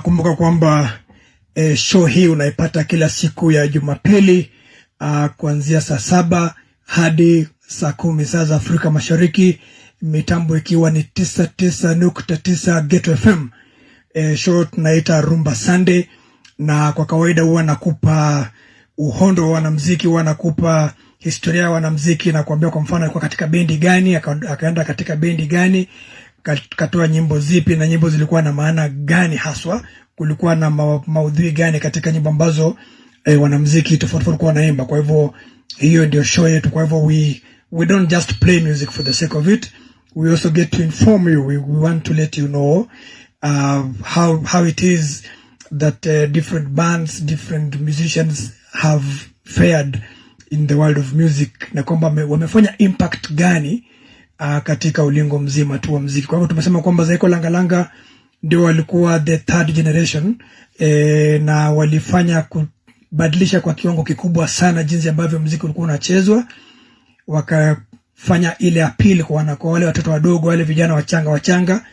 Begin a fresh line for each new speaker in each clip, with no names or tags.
Kumbuka kwamba show hii unaipata kila siku ya Jumapili kuanzia saa 7 hadi saa 10 saa za Afrika Mashariki, mitambo ikiwa ni 99.9 Ghetto FM. Show tunaita Rumba Sunday, na kwa kawaida huwa nakupa uhondo wa wanamuziki, huwa nakupa historia ya wanamuziki na kuambia kwa mfano alikuwa katika bendi gani, akaenda katika bendi gani, katoa nyimbo zipi na nyimbo zilikuwa na maana gani haswa, kulikuwa na maudhui gani katika nyimbo ambazo wanamuziki tofauti walikuwa wanaimba. Kwa hivyo hiyo ndio show yetu. Kwa hivyo we don't just play music for the sake of it, we also get to inform you. We want to let you know how it is that different bands, different musicians have fared in the world of music, na kwamba wamefanya impact gani katika ulingo mzima tu wa muziki. Kwa hivyo tumesema kwamba Zaïko Langa Langa ndio walikuwa the third generation, na walifanya kubadilisha kwa kiwango kikubwa sana jinsi ambavyo muziki ulikuwa unachezwa. Wakafanya ile appeal kwa wale watoto wadogo, wale vijana wachanga.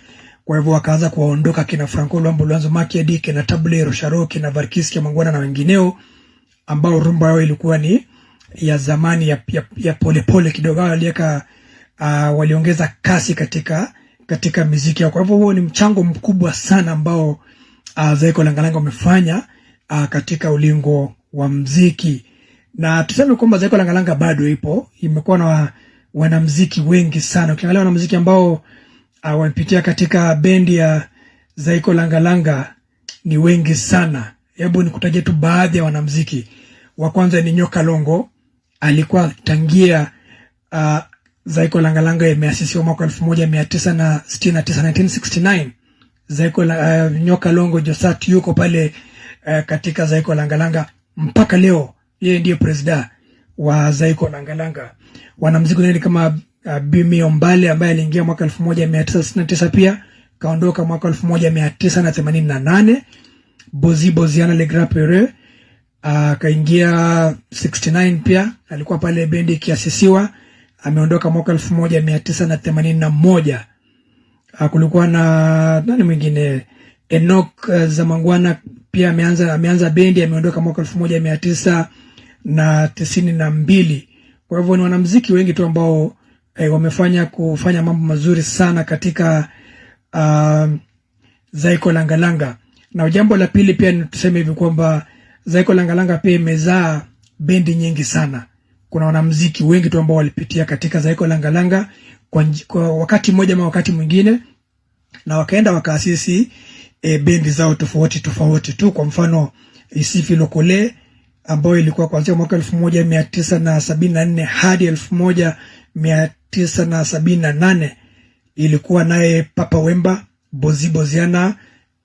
Kwa hivyo wakaanza kuwaondoka kina Franco Luambo, Luanzo Makiadi, kina Tabule Rosharo, kina Varkis Mangwana na wengineo, ambao rumba yao ilikuwa ni ya zamani ya pole kidogo. Waliongeza kasi katika muziki yao. Kwa hivyo huo ni mchango mkubwa sana ambao Zaïko Langa Langa wamefanya katika ulingo wa muziki. Na tuseme kwamba Zaïko Langa Langa bado imekuwa na wanamuziki wengi sana. Ukiangalia wanamuziki ambao wamepitia katika bendi ya Zaïko Langa Langa ni wengi sana. Hebu nikutajie tu baadhi ya wanamuziki. Wa kwanza ni Nyoka Longo, alikuwa tangia Zaïko Langa Langa imeasisiwa mwaka 1969, 1969. Zaïko Nyoka Longo Josat yuko pale katika Zaïko Langa Langa mpaka leo. Yeye ndiye president wa Zaïko Langa Langa. Wanamuziki wengine kama Bimi Ombale ambaye aliingia mwaka 1969 pia kaondoka mwaka 1988. Boziana Le Grand Pere kaingia 69 pia, alikuwa pale bendi kiasisiwa, ameondoka mwaka 1981. Kulikuwa na nani mwingine, Enoch Zamangwana pia ameanza bendi, ameondoka mwaka 1992. Kwa hivyo ni wanamuziki wengi tu ambao kufanya mambo mazuri sana katika Zaïko Langa Langa. Na jambo la pili pia ni tuseme hivi kwamba Zaïko Langa Langa pia imezaa bendi nyingi sana. Kuna wanamuziki wengi tu ambao walipitia katika Zaïko Langa Langa kwa wakati mmoja ama wakati mwingine, na wakaenda wakaasisi bendi zao tofauti tu. Kwa mfano Isifi Lokole ambayo ilikuwa kuanzia mwaka 1974 hadi 1978, ilikuwa naye Papa Wemba, Boziana,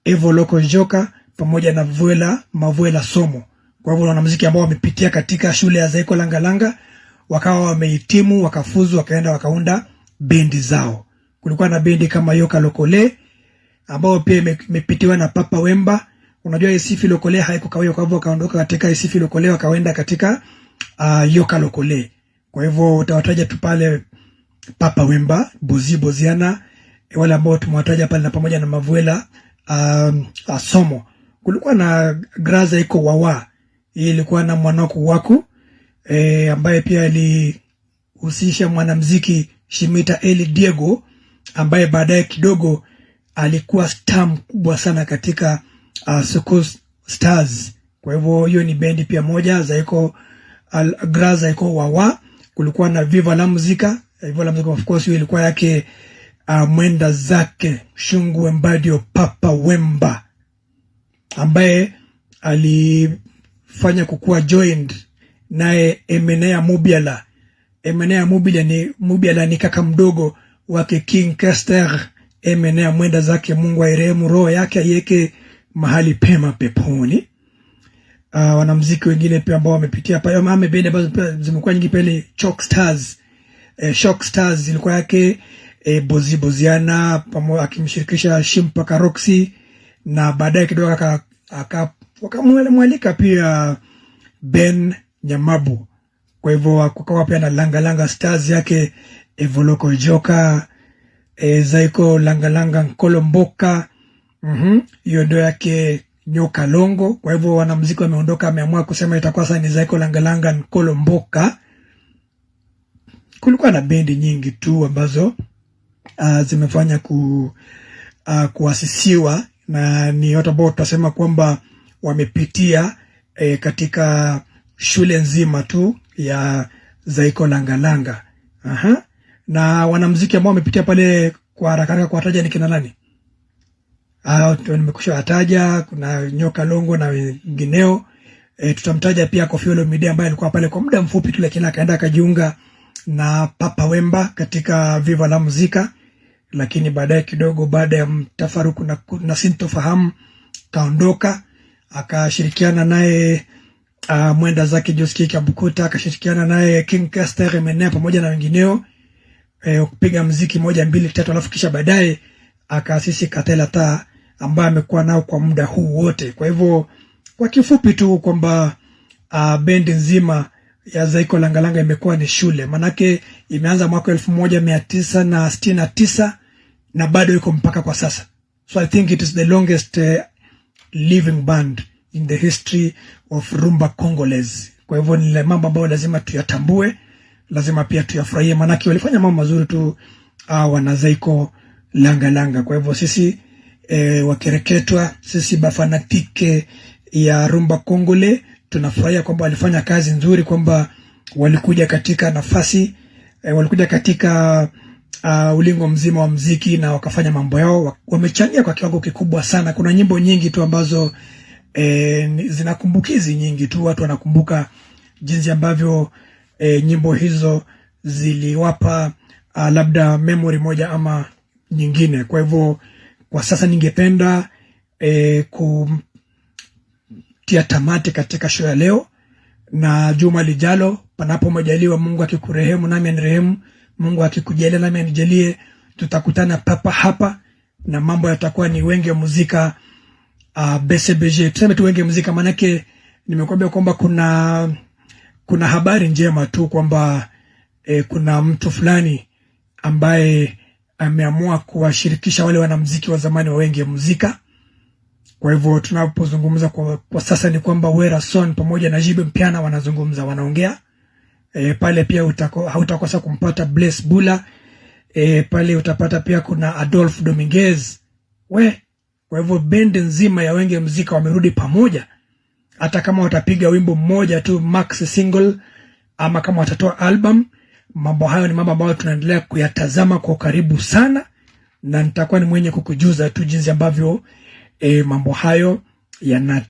Evo Loko Joka pamoja na Mavuela Somo. Kwa hivyo wanamuziki ambao wamepitia katika shule ya Zaïko Langa Langa, wakawa wamehitimu, wakafuzu, wakaenda wakaunda bendi zao. Kulikuwa na bendi kama Yoka Lokole ambao pia imepitiwa na Papa Wemba. Unajua Isifi Lokole haikukawia, kwa hivyo wakaondoka katika Isifi Lokole wakaenda katika Yoka Lokole. Kwa hivyo utawataja tu pale Papa Wemba, Boziana, wale ambao tumewataja pale, na pamoja na Mavuela Somo. Kulikuwa na Graza iko Wawa, hii ilikuwa na Mwanoko Waku ambaye pia alihusisha mwanamuziki Shimita Eli Diego ambaye baadaye kidogo alikuwa star mkubwa sana katika Soko Stars. Kwa hivyo hiyo ni bendi pia moja, Graza iko Wawa. Kulikuwa na Viva la Muzika. Viva la Muzika of course hiyo ilikuwa yake mwenda zake Shungu Mbadio Papa Wemba, ambaye alifanya kukua joined naye Emenea Mubiala. Emenea Mubiala ni kaka mdogo wake King Kester. Emenea mwenda zake, Mungu airehemu roho yake, aiweke mahali pema peponi. Wanamuziki wengine pia ambao wamepitia pale mama bendi ambazo zimekuwa nyingi pale, Shock Stars ilikuwa yake Boziana pamoja akimshirikisha Shimpa Karoksi, na baadaye kidogo wakamwalika pia Ben Nyamabu. Kwa hivyo kukawa pia na Langa Langa Stars yake Evoloko Joka, Zaïko Langa Langa Nkolomboka, hiyo ndio yake Nyoka Longo. Kwa hivyo wanamuziki wameondoka, ameamua kusema itakuwa sasa ni Zaïko Langa Langa Nkolomboka. Kulikuwa na bendi nyingi tu ambazo zimefanya kuasisiwa na ni watu ambao tutasema kwamba wamepitia katika shule nzima tu ya Zaïko Langa Langa. Na wanamuziki ambao wamepitia pale kwa haraka kwa taja ni kina nani? Nimekusha wataja, kuna Nyoka Longo na wengineo. Tutamtaja pia Koffi Olomide ambaye alikuwa pale kwa muda mfupi tu, lakini akaenda akajiunga na Papa Wemba katika Viva la Muzika, lakini baadaye kidogo, baada ya mtafaruku na sintofahamu, kaondoka akashirikiana naye mwenda zake Joski Kabukuta, akashirikiana naye King Caster Menea pamoja na wengineo kupiga muziki 1 2 3, alafu kisha baadaye akaasisi Katela Ta ambaye amekuwa nao kwa muda huu wote. Kwa hivyo kwa kifupi tu kwamba bendi nzima ya Zaïko Langa Langa imekuwa ni shule, manake imeanza mwaka 1969 na bado iko mpaka kwa sasa. So I think it is the longest living band in the history of Rumba Congolaise. Kwa hivyo ni mambo ambayo lazima tuyatambue, lazima pia tuyafurahie, manake walifanya mambo mazuri tu wana Zaïko Langa Langa. Kwa hivyo sisi wakereketwa, sisi bafanatike ya Rumba Congolais, tunafurahia kwamba walifanya kazi nzuri, kwamba walikuja katika nafasi, walikuja katika ulingo mzima wa muziki na wakafanya mambo yao, wamechangia kwa kiwango kikubwa sana. Kuna nyimbo nyingi tu ambazo zinakumbukizi nyingi tu, watu wanakumbuka jinsi ambavyo nyimbo hizo ziliwapa labda memory moja ama nyingine. Kwa hivyo kwa sasa ningependa kutia tamati katika show ya leo, na juma lijalo panapo majaliwa, Mungu akikurehemu nami anirehemu, Mungu akikujalia nami anijalie, tutakutana papa hapa na mambo yatakuwa ni Wenge Muzika BCBG. Tuseme tu Wenge Muzika, manake nimekwambia kwamba kuna habari njema tu kwamba kuna mtu fulani ambaye ameamua kuwashirikisha wale wanamuziki wa zamani wa Wenge Muzika. Kwa hivyo tunapozungumza kwa sasa ni kwamba Wera Son pamoja na Jibe Mpiana wanazungumza, wanaongea. Pale pia hautakosa kumpata Bless Bula. Pale utapata pia kuna Adolf Dominguez. Kwa hivyo bendi nzima ya Wenge Muzika wamerudi pamoja. Hata kama watapiga wimbo mmoja tu max single, ama kama watatoa album, mambo hayo ni mambo ambayo tunaendelea kuyatazama kwa karibu sana, na nitakuwa ni mwenye kukujuza tu jinsi ambavyo mambo hayo yana